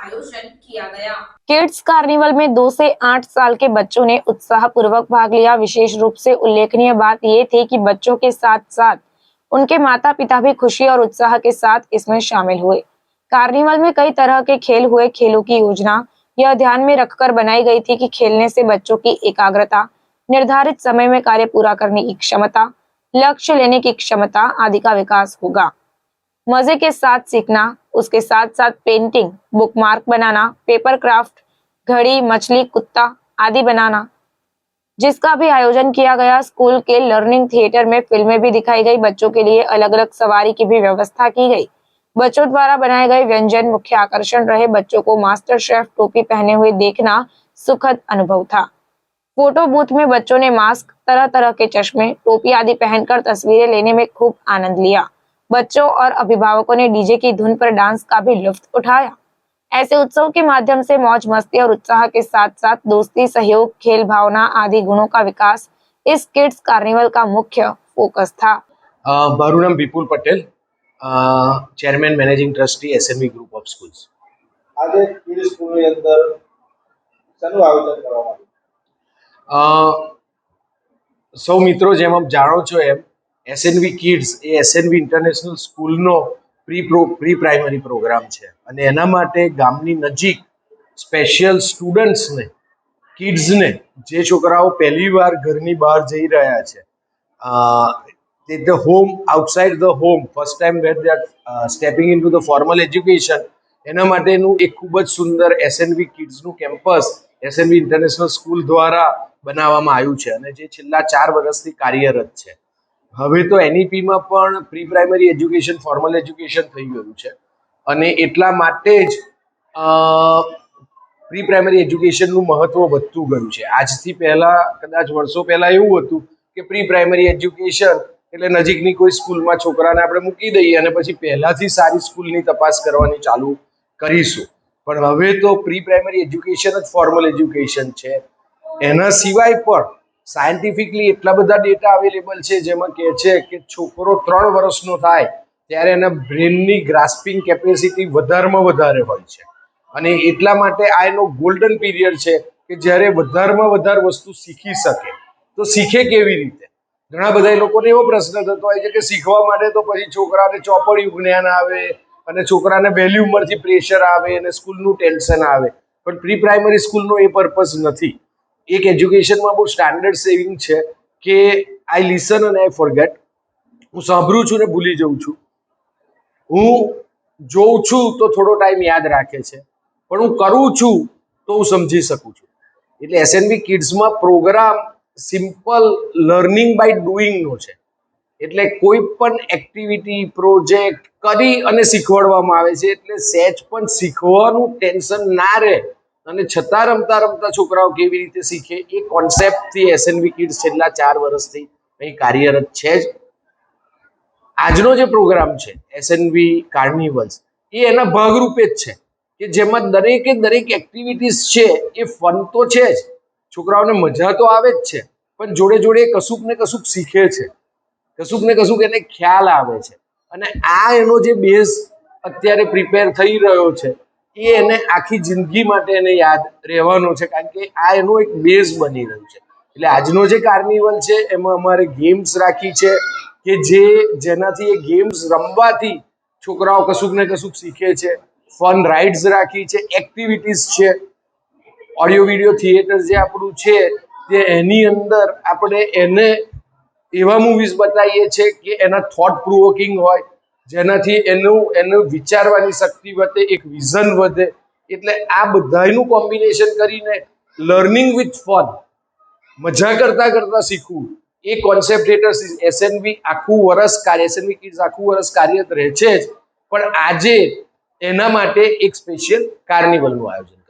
आयोजन किया गया। किड्स कार्निवल में 2 से 8 साल के बच्चों ने उत्साहपूर्वक भाग लिया। विशेष रूप से उल्लेखनीय बात ये थी कि बच्चों के साथ साथ उनके माता पिता भी खुशी और उत्साह के साथ इसमें शामिल हुए। कार्निवल में कई तरह के खेल हुए। खेलों की योजना यह ध्यान में रखकर बनाई गई थी कि खेलने से बच्चों की एकाग्रता, निर्धारित समय में कार्य पूरा करने की क्षमता, लक्ष्य लेने की क्षमता आदि का विकास होगा। मजे के साथ सीखना, उसके साथ साथ पेंटिंग, बुकमार्क बनाना, पेपर क्राफ्ट, घड़ी, मछली, कुत्ता आदि बनाना, जिसका भी आयोजन किया गया। स्कूल के लर्निंग थिएटर में फिल्में भी दिखाई गई। बच्चों के लिए अलग अलग सवारी की भी व्यवस्था की गई। बच्चों द्वारा बनाए गए व्यंजन मुख्य आकर्षण रहे। बच्चों को मास्टर शेफ टोपी पहने हुए देखना सुखद अनुभव था। फोटो बूथ में बच्चों ने मास्क, तरह तरह के चश्मे, टोपी आदि पहनकर तस्वीरें लेने में खूब आनंद लिया। बच्चों और अभिभावकों ने डीजे की धुन पर डांस का भी लुत्फ उठाया। ऐसे उत्सव के माध्यम से मौज मस्ती और उत्साह के साथ साथ दोस्ती, सहयोग, खेल भावना आदि गुणों का विकास इस किड्स कार्निवल का मुख्य फोकस था। મારું નામ Vipul Patel, chairman managing trustee SNV group of schools. આજે કિડ્સ સ્કૂલની અંદર શેનું આયોજન કરવામાં આવ્યું? સૌ મિત્રો જેમ આપ જાણો છો એમ એસએનવી કિડ્સ એ એસએનવી ઇન્ટરનેશનલ સ્કૂલનો પ્રી પ્રાઇમરી પ્રોગ્રામ છે અને એના માટે ગામની નજીક સ્પેશિયલ સ્ટુડન્ટ્સને, કિડ્સને, જે છોકરાઓ પહેલી વાર ઘરની બહાર જઈ રહ્યા છે, the home, outside the home, first time where they are stepping into the formal education, એના માટેનું એક ખૂબ જ સુંદર એસએનવી કિડ્સનું કેમ્પસ એસએનવી ઇન્ટરનેશનલ સ્કૂલ દ્વારા બનાવવામાં આવ્યું છે અને જે છેલ્લા 4 વર્ષથી કાર્યરત છે। હવે તો એનઈપીમાં પણ pre primary education, formal education થઈ ગયું છે અને એટલા માટે જ પ્રી પ્રાઇમરી એજ્યુકેશનનું મહત્વ વધતું ગયું છે। આજથી પહેલાં, કદાચ વર્ષો પહેલાં એવું હતું કે પ્રી પ્રાઇમરી એજ્યુકેશન એટલે નજીકની કોઈ સ્કૂલમાં છોકરાને આપણે મૂકી દઈએ અને પછી પહેલાથી સારી સ્કૂલની તપાસ કરવાની ચાલુ કરીશું, પણ હવે તો પ્રી પ્રાઇમરી એજ્યુકેશન જ ફોર્મલ એજ્યુકેશન છે। એના સિવાય પણ સાયન્ટિફિકલી એટલા બધા ડેટા અવેલેબલ છે જેમાં કહે છે કે છોકરો 3 વર્ષનો થાય ત્યારે એના બ્રેનની ગ્રાસ્પિંગ કેપેસિટી વધારેમાં વધારે હોય છે અને એટલા માટે આ એનો ગોલ્ડન પીરિયડ છે કે જ્યારે વધારેમાં વધારે વસ્તુ શીખી શકે। તો શીખે કેવી રીતે? ઘણા બધા લોકોને એવો પ્રશ્ન થતો હોય છે કે શીખવા માટે તો પછી છોકરાને ચોપડિયું જ્ઞાન આવે અને છોકરાને વહેલી ઉંમરથી પ્રેશર આવે અને સ્કૂલનું ટેન્શન આવે, પણ પ્રી પ્રાઇમરી સ્કૂલનો એ પર્પઝ નથી। એક એજ્યુકેશનમાં બહુ સ્ટાન્ડર્ડ સેવિંગ છે કે આઈ લિસન અને આઈ ફોરગેટ। હું સાંભળું છું ને ભૂલી જઉં છું, હું જોઉં છું તો થોડો ટાઈમ યાદ રાખે છે, પણ હું કરું છું તો હું સમજી શકું છું। એટલે એસએનવી કિડ્સમાં પ્રોગ્રામ સિમ્પલ લર્નિંગ બાય ડુઈંગનો છે, એટલે કોઈ પણ એક્ટિવિટી, પ્રોજેક્ટ કરી અને શીખવાડવામાં આવે છે, એટલે સહેજ પણ શીખવાનું ટેન્શન ના રહે અને છતાં રમતા રમતા છોકરાઓ કેવી રીતે શીખે એ કોન્સેપ્ટથી એસએનવી કિડ્સ છેલ્લા 4 વર્ષથી અહીં કાર્યરત છે જ। આજનો જે પ્રોગ્રામ છે એસએનવી કાર્નિવલ્સ એ એના ભાગરૂપે જ છે કે જેમાં દરેકે દરેક એક્ટિવિટીઝ છે એ ફન તો છે જ, છોકરાઓને મજા તો આવે જ છે, પણ જોડે જોડે કશુંક ને કશુંક શીખે છે, કશુંક ને કશુંક એને ખ્યાલ આવે છે અને આ એનો જે બેઝ અત્યારે પ્રિપેર થઈ રહ્યો છે એ એને આખી જિંદગી માટે એને યાદ રહેવાનો છે, કારણ કે આ એનો એક બેઝ બની રહ્યું છે। એટલે આજનો જે કાર્નિવલ છે એમાં અમારે ગેમ્સ રાખી છે કે જેનાથી એ ગેમ્સ રમવાથી છોકરાઓ કશુંક ને કશુંક શીખે છે। ફન રાઇડ્સ રાખી છે, એક્ટિવિટીઝ છે, ઓડિયો વિડિયો થિયેટર જે આપણું છે તે એની અંદર આપણે એને એવા મૂવીઝ બતાવીએ છીએ કે એના થોટ પ્રોવોકિંગ હોય, જેનાથી એનું વિચારવાની શક્તિ વધે, એક વિઝન વધે। એટલે આ બધાનું કોમ્બિનેશન કરીને લર્નિંગ વિથ ફન, મજા કરતા કરતા શીખવું, એ કોન્સેપ્ટ હેઠળ એસએનવી આખું વર્ષ એસએનવી કિડ્સ આખું વર્ષ કાર્યરત રહે છે જ, પણ આજે એના માટે એક સ્પેશિયલ કાર્નિવલનું આયોજન